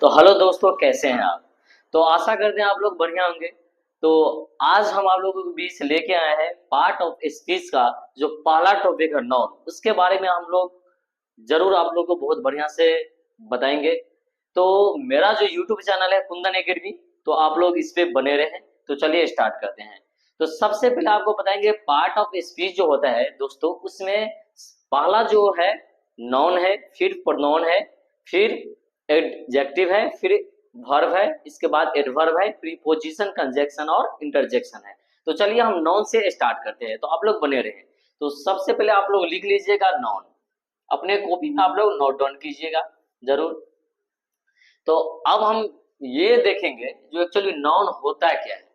तो हेलो दोस्तों, कैसे हैं आप? तो आशा करते हैं आप लोग बढ़िया होंगे। तो आज हम आप लोगों के बीच लेके आए हैं पार्ट ऑफ स्पीच का जो पहला टॉपिक है नाउन, उसके बारे में हम लोग जरूर आप लोग को बहुत बढ़िया से बताएंगे। तो मेरा जो यूट्यूब चैनल है कुंदन एकेडमी, तो आप लोग इस पे बने रहे। तो चलिए स्टार्ट करते हैं। तो सबसे पहले आपको बताएंगे पार्ट ऑफ स्पीच जो होता है दोस्तों, उसमें पहला जो है नाउन है, फिर प्रोनाउन है, फिर एडजेक्टिव है, फिर वर्ब है, इसके बाद एडवर्ब है, प्रीपोजिशन, कंजक्शन और इंटरजेक्शन है। तो चलिए हम नाउन से स्टार्ट करते हैं, तो आप लोग बने रहे। तो सबसे पहले आप लोग लिख लीजिएगा नाउन, अपने कॉपी में आप लोग नोट डाउन कीजिएगा जरूर। तो अब हम ये देखेंगे जो एक्चुअली नाउन होता क्या है।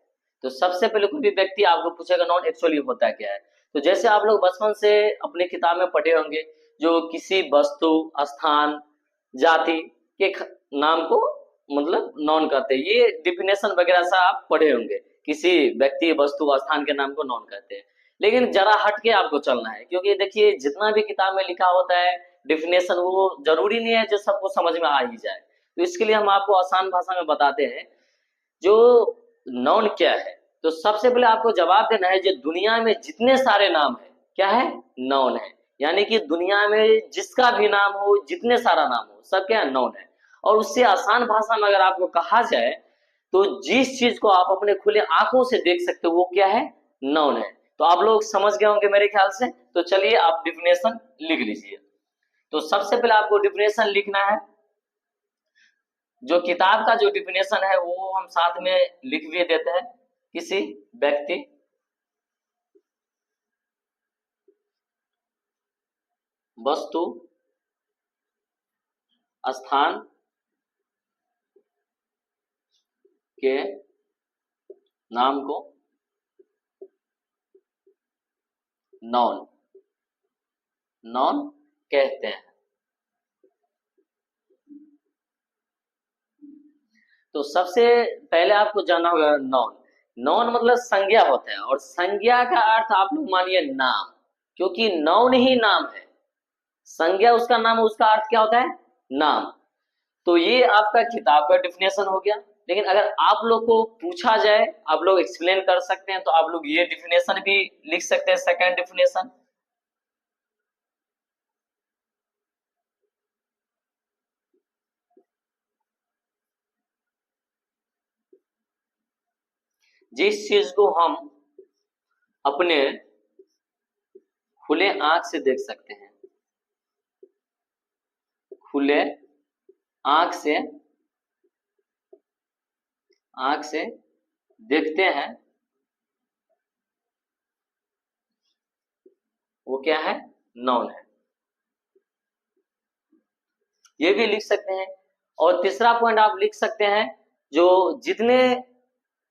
तो सबसे पहले कोई भी व्यक्ति आपको पूछेगा नाउन एक्चुअली होता क्या है, तो जैसे आप लोग बचपन से अपने किताब में पढ़े होंगे, जो किसी वस्तु, स्थान, जाति के नाम को मतलब नाउन कहते हैं। ये डिफिनेशन वगैरह सा आप पढ़े होंगे, किसी व्यक्ति, वस्तु, स्थान के नाम को नाउन कहते हैं। लेकिन जरा हट के आपको चलना है, क्योंकि देखिए जितना भी किताब में लिखा होता है डिफिनेशन, वो जरूरी नहीं है जो सबको समझ में आ ही जाए। तो इसके लिए हम आपको आसान भाषा में बताते हैं जो नाउन क्या है। तो सबसे पहले आपको जवाब देना है जो दुनिया में जितने सारे नाम है क्या है, नाउन है। यानी कि दुनिया में जिसका भी नाम हो, जितने सारा नाम हो, सब क्या है, नाउन है। और उससे आसान भाषा में अगर आपको कहा जाए तो जिस चीज को आप अपने खुले आंखों से देख सकते हो वो क्या है, नाउन है। तो आप लोग समझ गए होंगे मेरे ख्याल से। तो चलिए आप डिफिनेशन लिख लीजिए। तो सबसे पहले आपको डिफिनेशन लिखना है। जो किताब का जो डिफिनेशन है वो हम साथ में लिख भी देते हैं। किसी व्यक्ति, वस्तु, स्थान के नाम को नाउन नाउन कहते हैं। तो सबसे पहले आपको जानना होगा नाउन। नाउन मतलब संज्ञा होता है, और संज्ञा का अर्थ आप लोग मानिए नाम, क्योंकि नाउन ही नाम है। संज्ञा उसका नाम है, उसका अर्थ क्या होता है, नाम। तो ये आपका किताब का डिफिनेशन हो गया। लेकिन अगर आप लोग को पूछा जाए, आप लोग एक्सप्लेन कर सकते हैं, तो आप लोग ये डिफिनेशन भी लिख सकते हैं, सेकंड डिफिनेशन। जिस चीज को हम अपने खुले आंख से देख सकते हैं, खुले आंख से देखते हैं, वो क्या है, नाउन है। ये भी लिख सकते हैं। और तीसरा पॉइंट आप लिख सकते हैं, जो जितने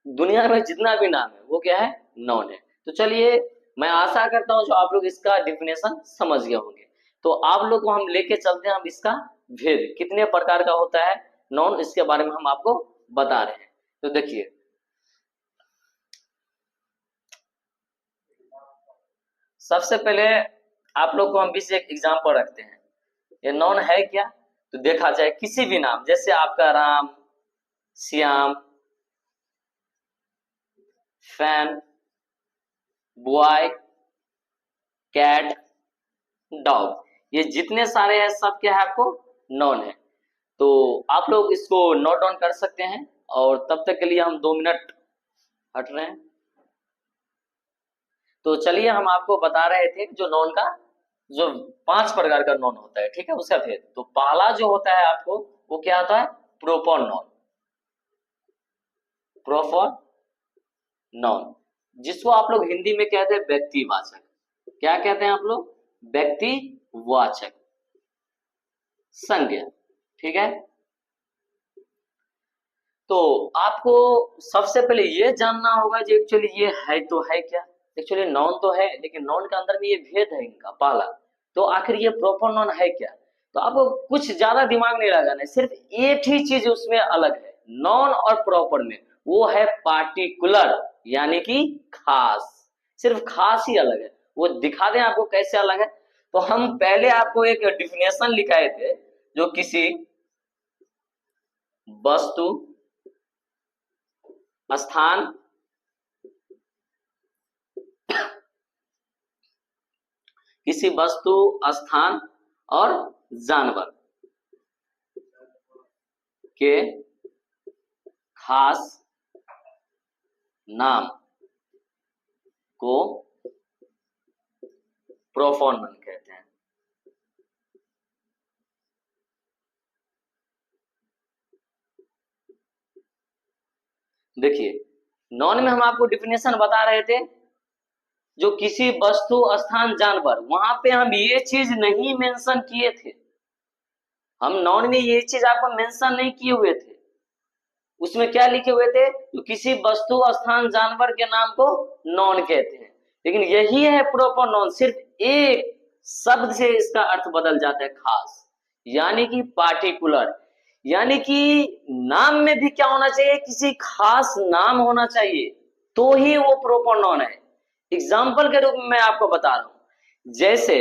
दुनिया में जितना भी नाम है वो क्या है, नाउन है। तो चलिए, मैं आशा करता हूं जो आप लोग इसका डिफिनेशन समझ गए होंगे। तो आप लोग को हम लेके चलते हैं, हम इसका भेद कितने प्रकार का होता है नाउन, इसके बारे में हम आपको बता रहे हैं। तो देखिए, सबसे पहले आप लोग को हम बीच एक एग्जाम्पल रखते हैं। ये नाउन है क्या, तो देखा जाए किसी भी नाम, जैसे आपका Ram, Shyam, fan, boy, cat, dog, ये जितने सारे हैं सब क्या है, आपको नाउन है। तो आप लोग इसको नोट डाउन कर सकते हैं। और तब तक के लिए हम 2 मिनट हट रहे हैं। तो चलिए हम आपको बता रहे थे जो नाउन का जो 5 प्रकार का नाउन होता है, ठीक है, उसका भेद। तो पहला जो होता है आपको, वो क्या होता है, प्रोपर नाउन। प्रोपर नाउन, जिसको आप लोग हिंदी में कहते हैं व्यक्तिवाचक। क्या कहते हैं आप लोग, व्यक्तिवाचक संज्ञा, ठीक है। तो आपको सबसे पहले ये जानना होगा कि एक्चुअली ये है तो है क्या। एक्चुअली नाउन तो है, लेकिन नाउन के अंदर में ये भेद है इनका पहला। तो आखिर ये प्रॉपर नाउन है क्या। तो आपको कुछ ज्यादा दिमाग नहीं लगाना है, सिर्फ एक ही चीज उसमें अलग है नाउन और प्रॉपर में, वो है पार्टिकुलर, यानी कि खास। सिर्फ खास ही अलग है। वो दिखा दें आपको कैसे अलग है। तो हम पहले आपको एक डिफिनेशन लिखाए थे, जो किसी वस्तु, स्थान, किसी वस्तु, स्थान और जानवर के खास नाम को प्रोनाउन कहते हैं। देखिए, नॉन में हम आपको डिफिनेशन बता रहे थे, जो किसी वस्तु, स्थान, जानवर, वहां पे हम ये चीज नहीं मेंशन किए थे। हम नॉन में ये चीज आपको मेंशन नहीं किए हुए थे। उसमें क्या लिखे हुए थे? तो किसी वस्तु, स्थान, जानवर के नाम को नॉन कहते हैं। लेकिन यही है प्रॉपर नॉन, सिर्फ एक शब्द से इसका अर्थ बदल जाता है, खास, यानी कि पार्टिकुलर। यानी कि नाम में भी क्या होना चाहिए? किसी खास नाम होना चाहिए, तो ही वो प्रॉपर नॉन है। एग्जाम्पल के रूप में मैं आपको बता रहा हूं, जैसे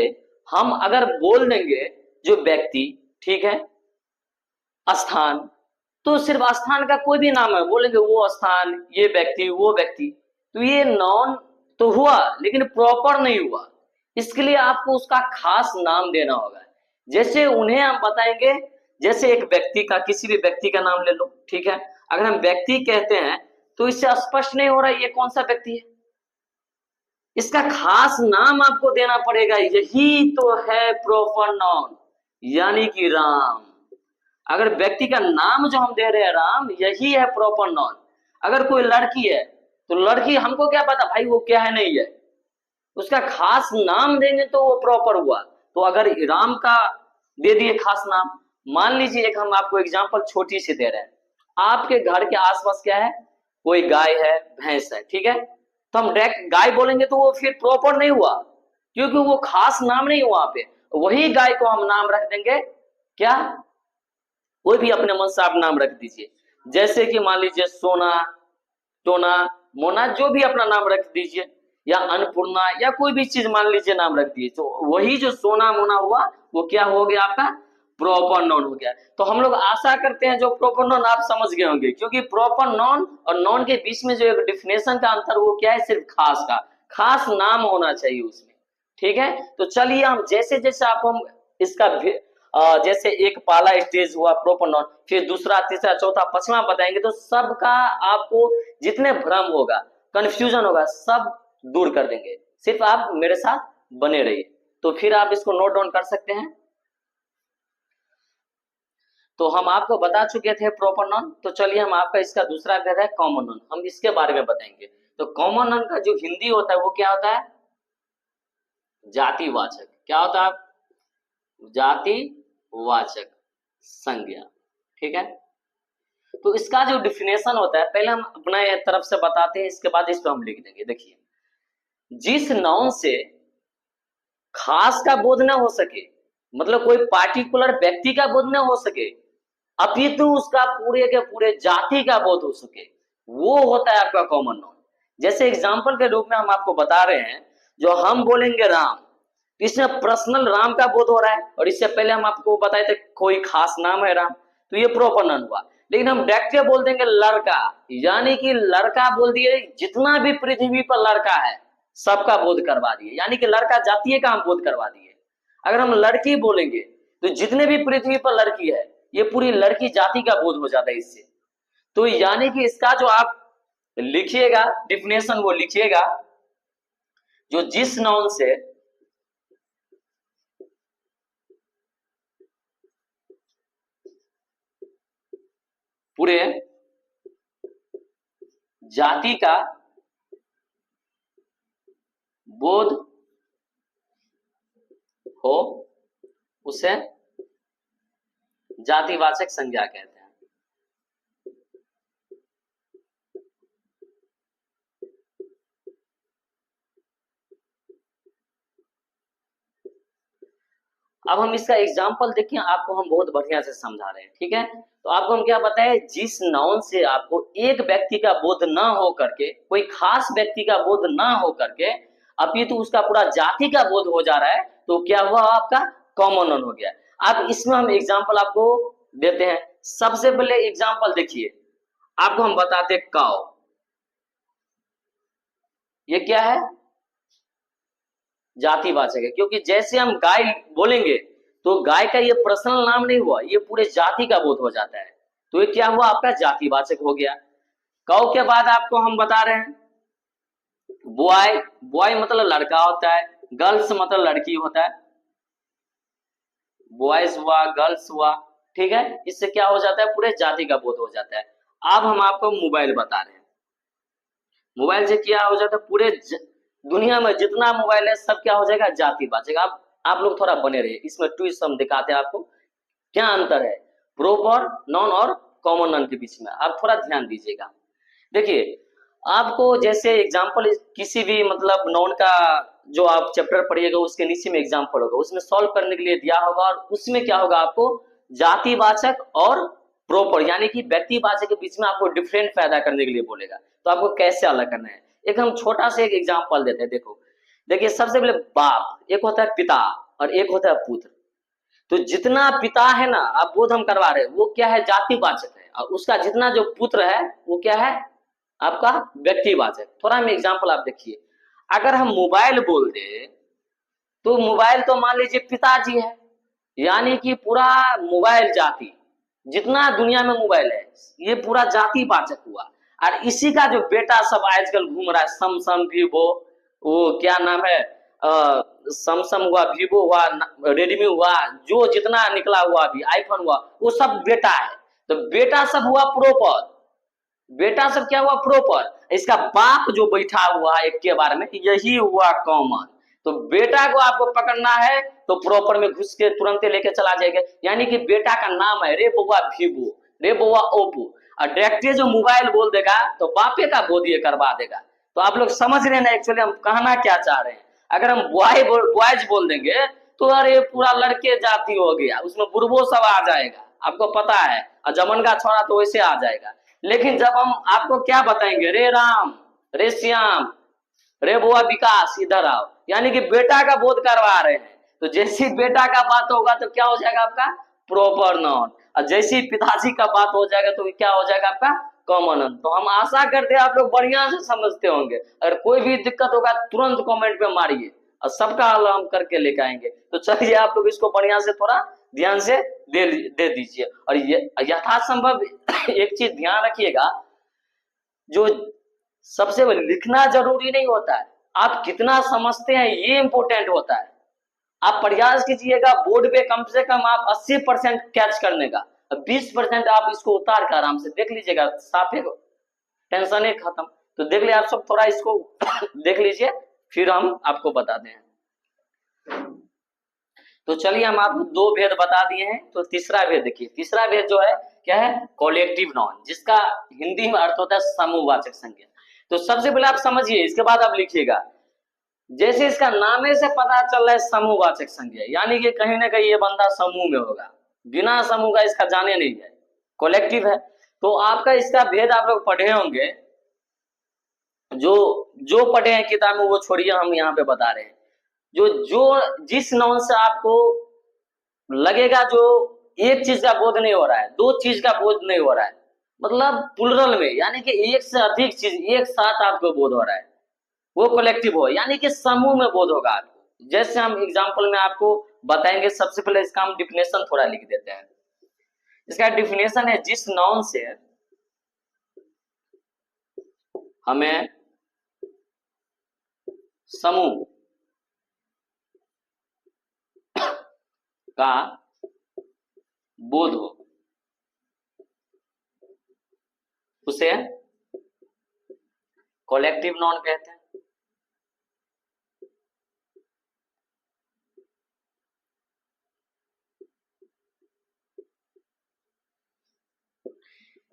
हम अगर बोल देंगे जो व्यक्ति, ठीक है, स्थान, तो सिर्फ स्थान का कोई भी नाम है, बोलेंगे वो स्थान, ये व्यक्ति, वो व्यक्ति, तो ये नॉन तो हुआ लेकिन प्रॉपर नहीं हुआ। इसके लिए आपको उसका खास नाम देना होगा। जैसे उन्हें हम बताएंगे, जैसे एक व्यक्ति का, किसी भी व्यक्ति का नाम ले लो, ठीक है, अगर हम व्यक्ति कहते हैं तो इससे स्पष्ट नहीं हो रहा ये कौन सा व्यक्ति है, इसका खास नाम आपको देना पड़ेगा। यही तो है प्रॉपर नाउन, यानी कि राम। अगर व्यक्ति का नाम जो हम दे रहे हैं राम, यही है प्रॉपर नाउन। अगर कोई लड़की है तो लड़की, हमको क्या पता भाई वो क्या है नहीं है, उसका खास नाम देंगे तो वो प्रॉपर हुआ। तो अगर राम का दे दिए खास नाम, मान लीजिए एक हम आपको एग्जांपल छोटी सी दे रहे हैं, आपके घर के आसपास क्या है, कोई गाय है, भैंस है, ठीक है, तो हम डायरेक्ट गाय बोलेंगे तो वो फिर प्रॉपर नहीं हुआ, क्योंकि वो खास नाम नहीं हुआ। पे वही गाय को हम नाम रख देंगे क्या, कोई भी अपने मन से आप नाम रख दीजिए, जैसे कि मान लीजिए सोना, टोना, मोना, जो भी अपना नाम रख दीजिए, या अन्नपूर्णा, या कोई भी चीज मान लीजिए नाम रख दीजिए, तो वही जो सोना मोना हुआ वो क्या हो गया, आपका प्रॉपर नाउन हो गया। तो हम लोग आशा करते हैं जो प्रॉपर नाउन आप समझ गए होंगे, क्योंकि प्रॉपर नाउन और नाउन के बीच में जो एक डिफिनेशन का अंतर, वो क्या है, सिर्फ खास का, खास नाम होना चाहिए उसमें, ठीक है। तो चलिए हम जैसे जैसे आपको हम इसका जैसे एक पहला स्टेज हुआ प्रॉपर नाउन, फिर दूसरा, तीसरा, चौथा, पांचवा बताएंगे, तो सबका आपको जितने भ्रम होगा, कंफ्यूजन होगा, सब दूर कर देंगे। सिर्फ आप मेरे साथ बने रहिए। तो फिर आप इसको नोट डाउन कर सकते हैं। तो हम आपको बता चुके थे प्रॉपर नाउन, तो चलिए हम आपका इसका दूसरा अध्याय है कॉमन नाउन, हम इसके बारे में बताएंगे। तो कॉमन नाउन का जो हिंदी होता है वो क्या होता है, जातिवाचक। क्या होता है, जातिवाचक संज्ञा, ठीक है। तो इसका जो डिफिनेशन होता है, पहले हम अपना तरफ से बताते हैं, इसके बाद इसको हम लिख देंगे। देखिए, जिस नाउन से खास का बोध न हो सके, मतलब कोई पार्टिकुलर व्यक्ति का बोध न हो सके, अपितु उसका पूरे के पूरे जाति का बोध हो सके, वो होता है आपका कॉमन नाउन। जैसे एग्जांपल के रूप में हम आपको बता रहे हैं, जो हम बोलेंगे राम, इसमें पर्सनल राम का बोध हो रहा है, और इससे पहले हम आपको बताए थे कोई खास नाम है राम, तो ये प्रॉपर नाउन हुआ। लेकिन हम डायरेक्ट बोल देंगे लड़का, यानी कि लड़का बोल दिए, जितना भी पृथ्वी पर लड़का है सबका बोध करवा दिए, यानी कि लड़का जातीय का हम बोध करवा दिए। अगर हम लड़की बोलेंगे तो जितने भी पृथ्वी पर लड़की है, ये पूरी लड़की जाति का बोध हो जाता है इससे। तो यानी कि इसका जो आप लिखिएगा डिफिनेशन, वो लिखिएगा, जो जिस नाउन से पूरे जाति का बोध हो, उसे जातिवाचक संज्ञा कहते हैं। अब हम इसका एग्जाम्पल देखिए, आपको हम बहुत बढ़िया से समझा रहे हैं, ठीक है। तो आपको हम क्या बताए, जिस नाउन से आपको एक व्यक्ति का बोध ना हो करके, कोई खास व्यक्ति का बोध ना हो करके, अपितु उसका पूरा जाति का बोध हो जा रहा है, तो क्या हुआ, आपका कॉमन नाउन हो गया। अब इसमें हम एग्जाम्पल आपको देते हैं, सबसे पहले एग्जाम्पल देखिए, आपको हम बताते काउ, ये क्या है, जातिवाचक है, क्योंकि जैसे हम गाय बोलेंगे तो गाय का ये पर्सनल नाम नहीं हुआ, ये पूरे जाति का बोध हो जाता है, तो ये क्या हुआ, आपका जातिवाचक हो गया। कौ के बाद आपको हम बता रहे हैं बॉय, बॉय मतलब लड़का होता है, गर्ल्स मतलब लड़की होता है, बॉयज हुआ, गर्ल्स हुआ, ठीक है, इससे क्या हो जाता है, पूरे जाति का बोध हो जाता है। अब हम आपको मोबाइल बता रहे हैं, मोबाइल से क्या हो जाता है, पूरे दुनिया में जितना मोबाइल है सब क्या हो जाएगा, जातिवाचक। आप लोग थोड़ा बने रहिए, इसमें ट्विस्ट हम दिखाते हैं आपको क्या अंतर है प्रोपर नॉन और कॉमन नॉन के बीच में, आप थोड़ा ध्यान दीजिएगा। देखिए, आपको जैसे एग्जांपल किसी भी मतलब नॉन का जो आप चैप्टर पढ़िएगा उसके नीचे में एग्जांपल होगा, उसमें सॉल्व करने के लिए दिया होगा, और उसमें क्या होगा, आपको जातिवाचक और प्रॉपर यानी कि व्यक्तिवाचक के बीच में आपको डिफरेंट पैदा करने के लिए बोलेगा, तो आपको कैसे अलग करना है। एक हम छोटा सा एक एग्जाम्पल देते हैं, देखो, देखिए सबसे पहले बाप, एक होता है पिता और एक होता है पुत्र। तो जितना पिता है ना, आप बोध हम करवा रहे हैं, वो क्या है, जातिवाचक है, और उसका जितना जो पुत्र है वो क्या है, आपका व्यक्तिवाचक। थोड़ा हम एग्जांपल आप देखिए, अगर हम मोबाइल बोल दे तो मोबाइल तो मान लीजिए पिताजी है, यानी कि पूरा मोबाइल जाति, जितना दुनिया में मोबाइल है ये पूरा जातिवाचक हुआ। और इसी का जो बेटा सब आजकल घूम रहा है, सैमसंग, वीवो, वो क्या नाम है, सैमसंग हुआ, वीवो हुआ, रेडमी हुआ, जो जितना निकला हुआ अभी आईफोन हुआ, वो सब बेटा है। तो बेटा सब हुआ प्रॉपर, बेटा सब क्या हुआ प्रॉपर, इसका बाप जो बैठा हुआ है एक के बारे में, यही हुआ कॉमन। तो बेटा को आपको पकड़ना है तो प्रॉपर में घुस के तुरंत लेके चला जाएगा, यानी कि बेटा का नाम है रे बउआ वीवो, रे बउआ ओप्पो, और डायरेक्टली जो मोबाइल बोल देगा तो बापे का बोधिए करवा देगा। तो आप लोग समझ रहे हैं ना एक्चुअली हम कहना क्या चाह रहे हैं। अगर हम बॉयज बोल देंगे तो अरे पूरा लड़के जाति हो गया, उसमें बुढ़बो सब आ जाएगा, आपको पता है, और जमन का छोरा तो वैसे आ जाएगा। लेकिन जब हम आपको क्या बताएंगे, रे राम, रे श्याम, रे बुआ विकास, इधर आओ, यानी कि बेटा का बोध करवा रहे हैं। तो जैसी बेटा का बात होगा तो क्या हो जाएगा आपका प्रॉपर नाउन, और जैसी पिताजी का बात हो जाएगा तो क्या हो जाएगा आपका कॉमन नाउन। तो हम आशा करते हैं आप लोग बढ़िया से समझते होंगे, अगर कोई भी दिक्कत होगा तुरंत कमेंट पे मारिए और सबका हल हम करके लेके आएंगे। तो चलिए आप लोग इसको बढ़िया से थोड़ा ध्यान से दे दीजिए, और यथासंभव एक चीज ध्यान रखिएगा, जो सबसे लिखना जरूरी नहीं होता है, आप कितना समझते हैं ये इंपॉर्टेंट होता है। आप प्रयास कीजिएगा बोर्ड पे कम से कम आप 80% कैच करने का, 20% आप इसको उतार कर आराम से देख लीजिएगा, साफे टेंशन ही खत्म। तो देख लिया आप सब, थोड़ा इसको देख लीजिए, फिर हम आपको बताते हैं। तो चलिए हम आपको दो भेद बता दिए हैं, तो तीसरा भेद देखिए, तीसरा भेद जो है क्या है, कॉलेक्टिव नाउन, जिसका हिंदी में अर्थ होता है समूहवाचक संज्ञा। तो सबसे पहले आप समझिए, इसके बाद आप लिखिएगा, जैसे इसका नामे से पता चल रहा है समूहवाचक संज्ञा, यानी कि कहीं ना कहीं ये बंदा समूह में होगा, बिना समूह का इसका जाने नहीं है, कलेक्टिव है। तो आपका इसका भेद आप लोग पढ़े होंगे, जो जो पढ़े हैं किताब में वो छोड़िए, हम यहाँ पे बता रहे हैं। जो जिस नाउन से आपको लगेगा जो एक चीज का बोध नहीं हो रहा है, दो चीज का बोध नहीं हो रहा है, मतलब प्लुरल में, यानी कि एक से अधिक चीज एक साथ आपको बोध हो रहा है, वो कलेक्टिव हो, यानी कि समूह में बोध होगा आपको। जैसे हम एग्जांपल में आपको बताएंगे, सबसे पहले इसका हम डिफिनेशन थोड़ा लिख देते हैं। इसका डिफिनेशन है, जिस नाउन से हमें समूह का बोध हो उसे कलेक्टिव नाउन कहते हैं।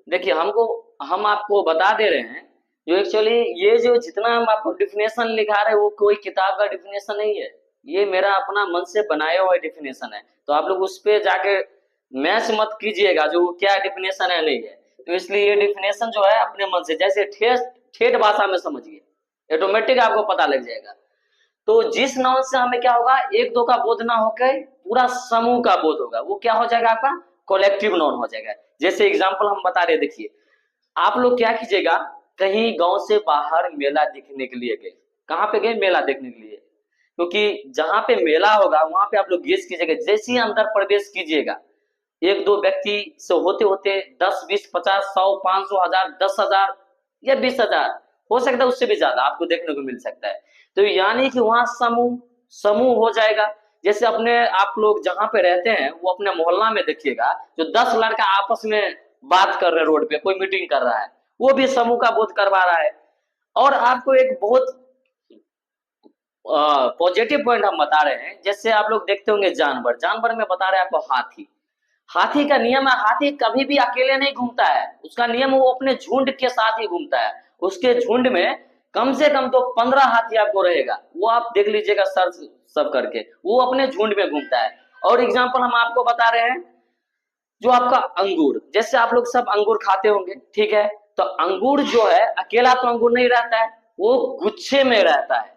देखिए हम आपको बता दे रहे हैं, जो एक्चुअली ये जो जितना हम आपको डिफिनेशन लिखा रहे हैं वो कोई किताब का डिफिनेशन नहीं है, ये मेरा अपना मन से बनाया हुआ डिफिनेशन है। तो आप लोग उस पर जाके मैच मत कीजिएगा जो क्या डिफिनेशन है नहीं है। तो इसलिए ये डिफिनेशन जो है अपने मन से, जैसे ठेठ भाषा में समझिए, ऑटोमेटिक आपको पता लग जाएगा। तो जिस नाउन से हमें क्या होगा, एक दो का बोध ना होकर पूरा समूह का बोध होगा, वो क्या हो जाएगा आपका कलेक्टिव नाउन हो जाएगा। जैसे एग्जाम्पल हम बता रहे, देखिए आप लोग क्या कीजिएगा, कहीं गांव से बाहर मेला देखने के लिए गए, कहाँ पे गए, मेला देखने के लिए, क्योंकि जहां पे मेला होगा वहां पे आप लोग गेस कीजिएगा, जैसे ही अंदर प्रवेश कीजिएगा, एक दो व्यक्ति से होते होते 10 20 50 100 500 1000 10,000 या 20,000, हो सकता है उससे भी ज्यादा आपको देखने को मिल सकता है। तो यानी कि वहां समूह समूह हो जाएगा। जैसे अपने आप लोग जहां पे रहते हैं वो अपने मोहल्ला में देखिएगा, जो 10 लड़का आपस में बात कर रहे हैं, रोड पे कोई मीटिंग कर रहा है, वो भी समूह का बोध करवा रहा है। और आपको एक बहुत पॉजिटिव पॉइंट हम बता रहे हैं, जैसे आप लोग देखते होंगे जानवर, जानवर में बता रहे हैं आपको हाथी। हाथी का नियम है, हाथी कभी भी अकेले नहीं घूमता है, उसका नियम वो अपने झुंड के साथ ही घूमता है। उसके झुंड में कम से कम तो 15 हाथी आपको रहेगा, वो आप देख लीजिएगा सर्च सब करके, वो अपने झुंड में घूमता है। और एग्जाम्पल हम आपको बता रहे हैं, जो आपका अंगूर, जैसे आप लोग सब अंगूर खाते होंगे, ठीक है, तो अंगूर जो है अकेला तो अंगूर नहीं रहता है, वो गुच्छे में रहता है।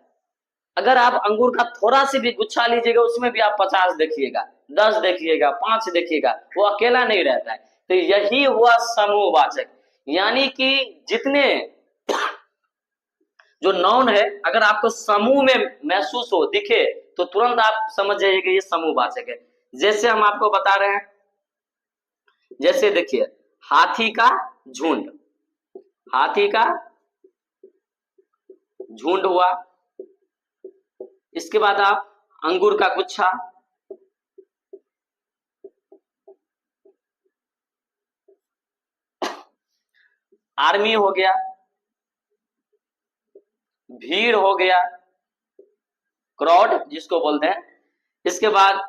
अगर आप अंगूर का थोड़ा सी भी गुच्छा लीजिएगा, उसमें भी आप 50 देखिएगा, 10 देखिएगा, 5 देखिएगा, वो अकेला नहीं रहता है। तो यही हुआ समूहवाचक, यानी कि जितने जो नाउन है, अगर आपको समूह में महसूस हो, दिखे, तो तुरंत आप समझ जाइएगा ये समूहवाचक है। जैसे हम आपको बता रहे हैं, जैसे देखिए हाथी का झुंड, हाथी का झुंड हुआ, इसके बाद आप अंगूर का गुच्छा, आर्मी हो गया, भीड़ हो गया, क्राउड जिसको बोलते हैं, इसके बाद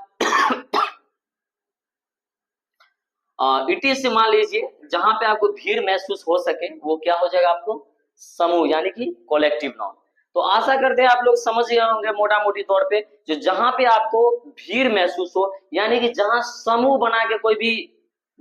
इटी से मान लीजिए जहां पे आपको भीड़ महसूस हो सके, वो क्या हो जाएगा आपको, समूह, यानी कि कलेक्टिव नाउन। तो आशा करते हैं आप लोग समझ गए होंगे मोटा मोटी तौर पे, जो जहां पे आपको भीड़ महसूस हो, यानी कि जहां समूह बना के कोई भी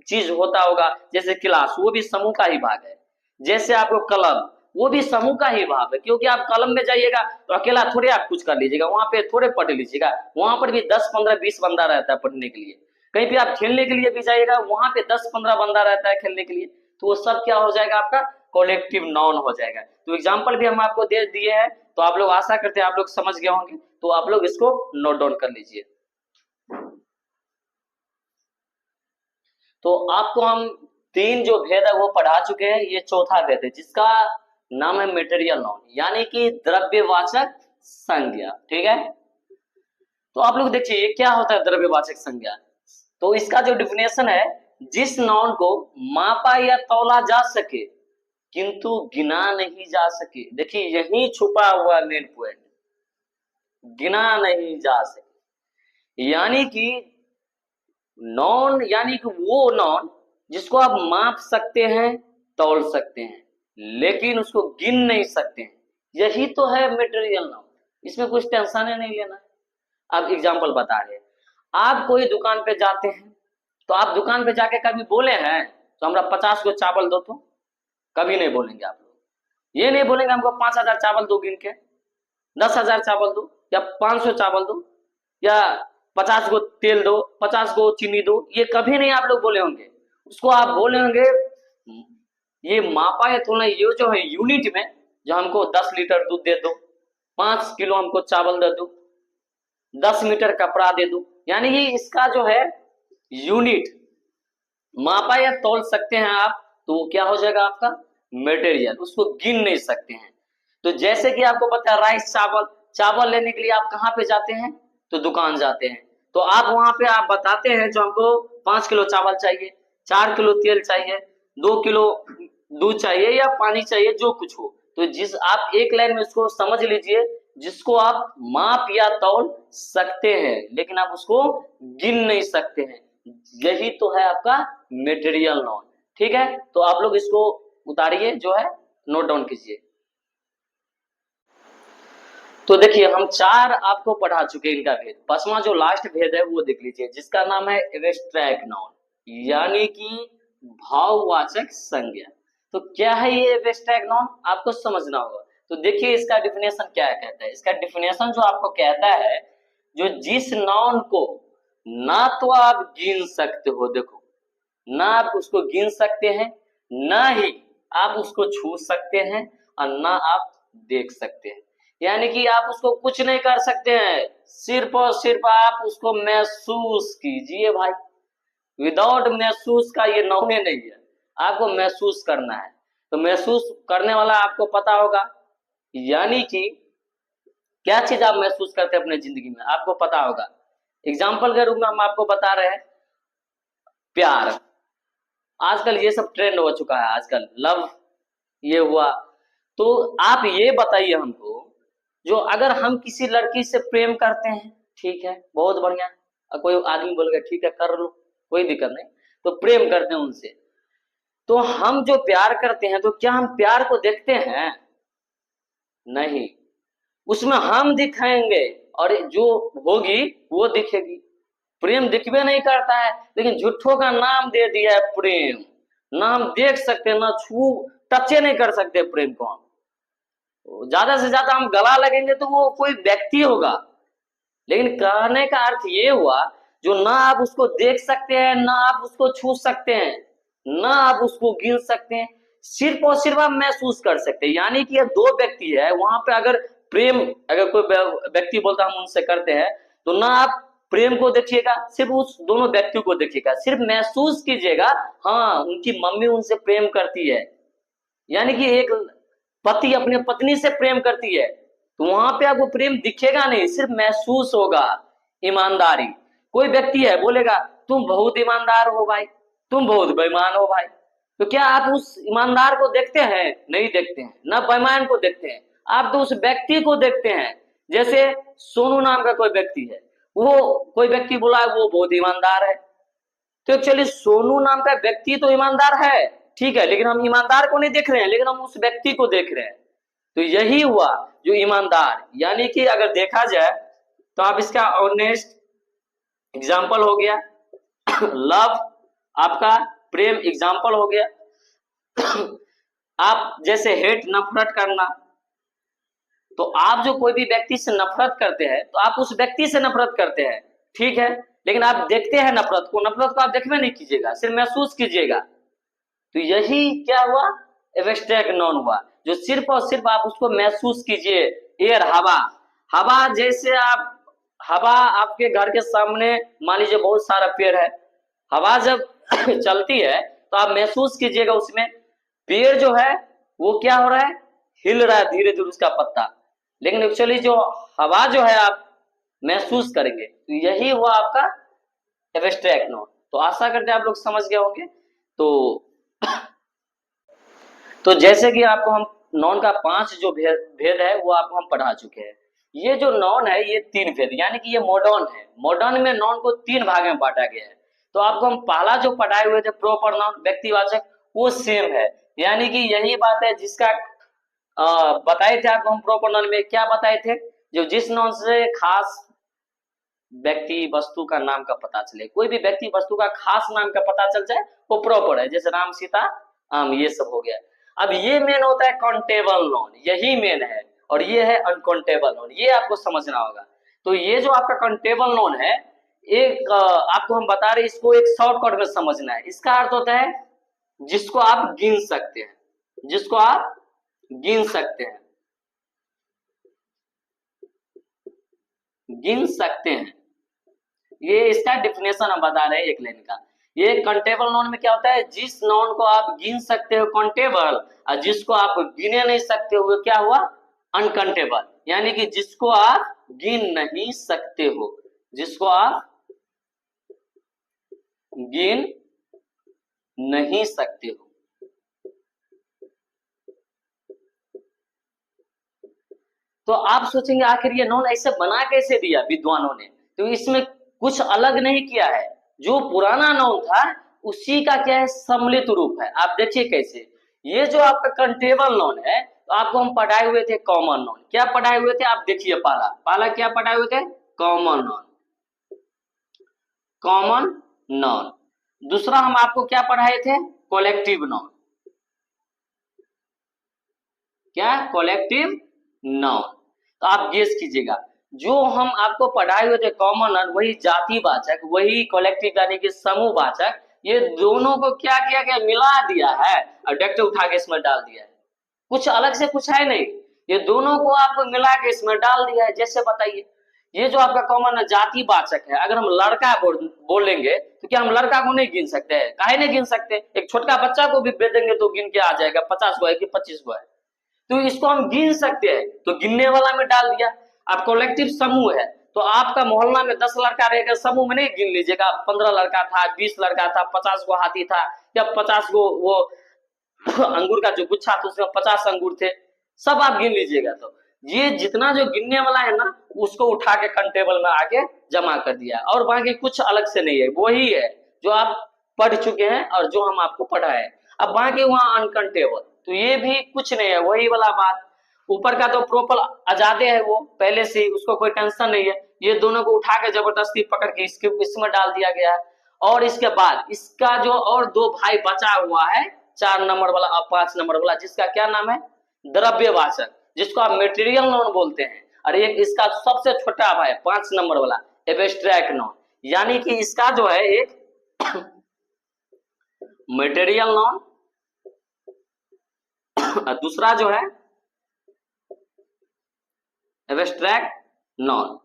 चीज होता होगा, जैसे क्लास, वो भी समूह का ही भाग है। जैसे आपको कलम, वो भी समूह का ही भाग है, क्योंकि आप कलम में जाइएगा तो अकेला थोड़े आप कुछ कर लीजिएगा, वहां पे थोड़े पढ़ लीजिएगा, वहां पर भी 10 15 20 बंदा रहता है पढ़ने के लिए। कहीं पे आप खेलने के लिए भी जाइएगा, वहां पे 10 15 बंदा रहता है खेलने के लिए, तो वो सब क्या हो जाएगा, आपका कलेक्टिव नाउन हो जाएगा। तो एग्जाम्पल भी हम आपको दे दिए हैं, तो आप लोग आशा करते हैं आप लोग समझ गए होंगे, तो आप लोग इसको नोट डाउन कर लीजिए। तो आपको हम 3 जो भेद है वो पढ़ा चुके हैं, ये चौथा भेद है जिसका नाम है मेटेरियल नाउन, यानी कि द्रव्यवाचक संज्ञा, ठीक है। तो आप लोग देखिए ये क्या होता है द्रव्यवाचक संज्ञा। तो इसका जो डिफिनेशन है, जिस नाउन को मापा या तौला जा सके किंतु गिना नहीं जा सके, देखिए यही छुपा हुआ मेन पॉइंट, गिना नहीं जा सके, यानी कि नॉन, यानी कि वो नॉन जिसको आप माप सकते हैं, तौल सकते हैं, लेकिन उसको गिन नहीं सकते हैं, यही तो है मेटेरियल नॉन। इसमें कुछ टेंशन है नहीं लेना। अब एग्जांपल बता रहे हैं, आप कोई दुकान पे जाते हैं, तो आप दुकान पे जाके कभी बोले हैं तो हमरा 50 को चावल दो, तो कभी नहीं बोलेंगे आप लोग। ये नहीं बोलेंगे हमको 5,000 चावल दो गिन के, 10,000 चावल दो, या 500 चावल दो, या 50 गो तेल दो, 50 गो चीनी दो, ये कभी नहीं आप लोग बोले होंगे। उसको आप बोले होंगे, ये मापा है तो नहीं, ये जो है यूनिट में, जो हमको 10 लीटर दूध दे दो, 5 किलो हमको चावल दे दो, 10 मीटर कपड़ा दे दो, यानी कि इसका जो है यूनिट मापा या तौल सकते हैं आप, तो वो क्या हो जाएगा आपका मटेरियल, उसको गिन नहीं सकते हैं। तो जैसे कि आपको पता है राइस, चावल, चावल लेने के लिए आप कहाँ पे जाते हैं, तो दुकान जाते हैं, तो आप वहां पे आप बताते हैं जो हमको 5 किलो चावल चाहिए, 4 किलो तेल चाहिए, 2 किलो दूध चाहिए, या पानी चाहिए, जो कुछ हो। तो जिस आप एक लाइन में उसको समझ लीजिए, जिसको आप माप या तौल सकते हैं लेकिन आप उसको गिन नहीं सकते हैं, यही तो है आपका मेटेरियल नॉन, ठीक है। तो आप लोग इसको उतारिए, जो है नोट डाउन कीजिए। तो देखिए हम 4 आपको पढ़ा चुके हैं इनका भेद, 5वां जो लास्ट भेद है वो देख लीजिए, जिसका नाम है एब्स्ट्रैक्ट नाउन, यानी कि भाववाचक संज्ञा। तो क्या है ये एब्स्ट्रैक्ट नाउन, आपको समझना होगा। तो देखिए इसका डिफिनेशन क्या कहता है, इसका डिफिनेशन जो आपको कहता है, जो जिस नाउन को ना तो आप गिन सकते हो, देखो ना आप उसको गिन सकते हैं, ना ही आप उसको छू सकते हैं, और ना आप देख सकते हैं। यानी कि आप उसको कुछ नहीं कर सकते हैं, सिर्फ और सिर्फ आप उसको महसूस कीजिए भाई। विदाउट महसूस का ये नौने नहीं है, आपको महसूस करना है। तो महसूस करने वाला आपको पता होगा, यानी कि क्या चीज आप महसूस करते हैं अपने जिंदगी में, आपको पता होगा। एग्जाम्पल के रूप में हम आपको बता रहे हैं, प्यार। आजकल ये सब ट्रेंड हो चुका है, आजकल लव ये हुआ। तो आप ये बताइए हमको, जो अगर हम किसी लड़की से प्रेम करते हैं, ठीक है, बहुत बढ़िया, और कोई आदमी बोलेगा ठीक है कर लो, कोई दिक्कत नहीं, तो प्रेम करते हैं उनसे, तो हम जो प्यार करते हैं, तो क्या हम प्यार को देखते हैं? नहीं, उसमें हम दिखाएंगे और जो होगी वो दिखेगी। प्रेम दिखबे नहीं करता है, लेकिन झूठों का नाम दे दिया है प्रेम। ना हम देख सकते, ना छू टचे नहीं कर सकते प्रेम को हम। ज्यादा से ज्यादा हम गला लगेंगे तो वो कोई व्यक्ति होगा, लेकिन कहने का अर्थ ये हुआ, जो ना आप उसको देख सकते हैं, ना आप उसको छू सकते हैं, ना आप उसको गिन सकते हैं, सिर्फ और सिर्फ आप महसूस कर सकते हैं। यानी कि ये दो व्यक्ति है, वहां पे अगर प्रेम, अगर कोई व्यक्ति बोलता हम उनसे करते हैं, तो ना आप प्रेम को देखिएगा, सिर्फ उस दोनों व्यक्तियों को देखिएगा, सिर्फ महसूस कीजिएगा, हाँ उनकी मम्मी उनसे प्रेम करती है। यानी कि एक पति अपने पत्नी से प्रेम करती है, तो वहां पे आपको प्रेम दिखेगा नहीं, सिर्फ महसूस होगा। ईमानदारी, कोई व्यक्ति है बोलेगा तुम बहुत ईमानदार हो भाई, तुम बहुत बेईमान हो भाई, तो क्या आप उस ईमानदार को देखते हैं? नहीं देखते हैं, ना बेईमान को देखते हैं, आप तो उस व्यक्ति को देखते हैं। जैसे सोनू नाम का कोई व्यक्ति है, वो कोई व्यक्ति बोला वो बहुत ईमानदार है, तो एक्चुअली सोनू नाम का व्यक्ति तो ईमानदार है, ठीक है, लेकिन हम ईमानदार को नहीं देख रहे हैं, लेकिन हम उस व्यक्ति को देख रहे हैं। तो यही हुआ जो ईमानदार, यानी कि अगर देखा जाए तो आप इसका ऑनेस्ट एग्जाम्पल हो गया लव, आपका प्रेम एग्जाम्पल हो गया। आप जैसे हेट, नफरत करना, तो आप जो कोई भी व्यक्ति से नफरत करते हैं, तो आप उस व्यक्ति से नफरत करते हैं, ठीक है, लेकिन आप देखते हैं नफरत को, नफरत को आप देखने नहीं कीजिएगा, सिर्फ महसूस कीजिएगा। तो यही क्या हुआ, एब्स्ट्रैक्ट नॉन हुआ, जो सिर्फ और सिर्फ आप उसको महसूस कीजिए। एयर, हवा, हवा जैसे आप, हवा आपके घर के सामने मान लीजिए बहुत सारा पेड़ है, हवा जब चलती है तो आप महसूस कीजिएगा उसमें, पेड़ जो है वो क्या हो रहा है, हिल रहा है धीरे धीरे उसका पत्ता, लेकिन एक्चुअली जो हवा जो है आप महसूस करेंगे। तो यही हुआ आपका एब्स्ट्रैक्ट नॉन। तो आशा करते हैं आप लोग समझ गए होंगे। तो जैसे कि आपको हम नॉन का 5 जो भेद है वो आपको हम पढ़ा चुके हैं। ये जो नॉन है ये 3 भेद, यानी कि ये मॉडर्न है। मॉडर्न में नॉन को 3 भाग में बांटा गया है। तो आपको हम पहला जो पढ़ाए हुए थे प्रॉपर नाउन, व्यक्तिवाचक, वो सेम है, यानी कि यही बात है जिसका बताए थे आपको हम प्रॉपर नाउन में, क्या बताए थे, जो जिस नाउन से खास व्यक्ति वस्तु का नाम का पता चले, कोई भी व्यक्ति वस्तु का खास नाम का पता चल जाए वो प्रॉपर है, जैसे राम सीता आम, ये सब हो गया। अब ये मेन होता है काउंटेबल नॉन, यही मेन है, और ये है अनकाउंटेबल नॉन, ये आपको समझना होगा। तो ये जो आपका काउंटेबल नॉन है, एक आपको हम बता रहे, इसको एक शॉर्टकट में समझना है। इसका अर्थ होता है जिसको आप गिन सकते हैं, जिसको आप गिन सकते हैं, गिन सकते हैं, ये इसका डिफिनेशन हम बता रहे हैं एक लाइन का। ये काउंटेबल नॉन में क्या होता है, जिस नॉन को आप गिन सकते हो काउंटेबल, और जिसको आप गिने नहीं सकते हो क्या हुआ, अनकाउंटेबल, यानी कि जिसको आप गिन नहीं सकते हो, जिसको आप गिन नहीं सकते हो। तो आप सोचेंगे आखिर ये नॉन ऐसे बना कैसे दिया विद्वानों ने, तो इसमें कुछ अलग नहीं किया है, जो पुराना नॉन था उसी का क्या है, सम्मिलित रूप है। आप देखिए कैसे, ये जो आपका काउंटेबल नॉन है, तो आपको हम पढ़ाए हुए थे कॉमन नॉन, क्या पढ़ाए हुए थे आप देखिए, पहला पहला क्या पढ़ाए हुए थे, कॉमन नॉन, कॉमन नॉन। दूसरा हम आपको क्या पढ़ाए थे, कलेक्टिव नॉन, क्या, कलेक्टिव नॉन। तो आप गेस कीजिएगा, जो हम आपको पढ़ाए हुए थे कॉमन नॉन, वही जातिवाचक, वही कलेक्टिव यानी कि समूहवाचक, ये दोनों को क्या किया गया, मिला दिया है और डायरेक्ट उठा के इसमें डाल दिया है। कुछ अलग से कुछ है नहीं, ये दोनों को आपको मिला के इसमें डाल दिया है। जैसे बताइए, ये जो आपका कॉमन जाति वाचक है, अगर हम लड़का बोलेंगे तो क्या हम लड़का को नहीं गिन सकते हैं? काहे नहीं गिन सकते? एक छोटा बच्चा को भी दे देंगे तो गिन के आ जाएगा 50 को है कि 25 को है, तो इसको हम गिन सकते हैं, तो गिनने वाला में डाल दिया। अब कलेक्टिव समूह है, तो आपका मोहल्ला में 10 लड़का रहेगा, समूह में नहीं गिन लीजिएगा 15 लड़का था, 20 लड़का था, 50 को हाथी था, या 50 को वो अंगूर का जो गुच्छा था उसमें 50 अंगूर थे, सब आप गिन लीजिएगा। तो ये जितना जो गिनने वाला है ना, उसको उठा के कंटेबल में आके जमा कर दिया, और बाकी कुछ अलग से नहीं है, वही है जो आप पढ़ चुके हैं और जो हम आपको पढ़ाए। अब बाकी वहां अनकंटेबल, तो ये भी कुछ नहीं है, वही वाला बात। ऊपर का तो प्रॉपर आजादे है, वो पहले से ही, उसको कोई टेंशन नहीं है। ये दोनों को उठा के जबरदस्ती पकड़ के इसमें डाल दिया गया है। और इसके बाद इसका जो और दो भाई बचा हुआ है, 4 नंबर वाला और 5 नंबर वाला, जिसका क्या नाम है, द्रव्यवाचक, जिसको आप मेटेरियल नॉन बोलते हैं। और एक इसका सबसे छोटा भाई 5 नंबर वाला एब्स्ट्रैक्ट नॉन, यानी कि इसका जो है एक मेटेरियल नॉन और दूसरा जो है एब्स्ट्रैक्ट नॉन,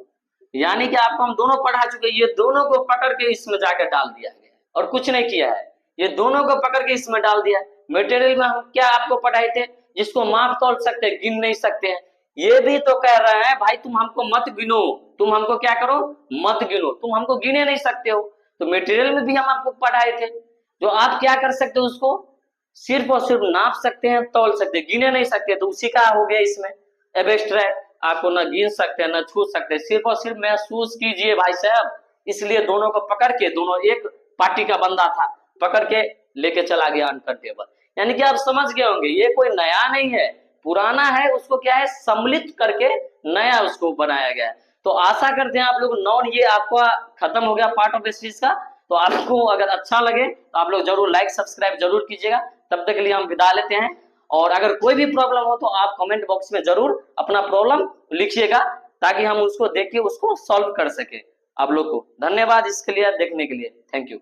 यानी कि आपको हम दोनों पढ़ा चुके, ये दोनों को पकड़ के इसमें जाकर डाल दिया गया और कुछ नहीं किया है, ये दोनों को पकड़ के इसमें डाल दिया। मटेरियल में हम क्या आपको पढ़ाए थे, जिसको माप तोल सकते हैं, गिन नहीं सकते हैं, ये भी तो कह रहे हैं भाई तुम हमको मत गिनो, तुम हमको क्या करो, मत गिनो, तुम हमको गिने नहीं सकते हो। तो मटेरियल में भी हम आपको पढ़ाए थे, जो आप क्या कर सकते हो, उसको सिर्फ और सिर्फ नाप सकते हैं, तौल सकते हैं, गिने नहीं सकते। तो उसी का हो गया इसमें एब्स्ट्रैक्ट, आपको न गिन सकते हैं न छू सकते, सिर्फ और सिर्फ महसूस कीजिए भाई साहब। इसलिए दोनों को पकड़ के, दोनों एक पार्टी का बंदा था, पकड़ के लेके चला गया अनकंटेबल। यानी कि आप समझ गए होंगे, ये कोई नया नहीं है, पुराना है, उसको क्या है सम्मिलित करके नया उसको बनाया गया है। तो आशा करते हैं आप लोग नॉन, ये आपका खत्म हो गया पार्ट ऑफ स्पीच का। तो आपको अगर अच्छा लगे तो आप लोग जरूर लाइक सब्सक्राइब जरूर कीजिएगा। तब तक के लिए हम विदा लेते हैं, और अगर कोई भी प्रॉब्लम हो तो आप कमेंट बॉक्स में जरूर अपना प्रॉब्लम लिखिएगा, ताकि हम उसको देख के उसको सॉल्व कर सके। आप लोग को धन्यवाद इसके लिए देखने के लिए, थैंक यू।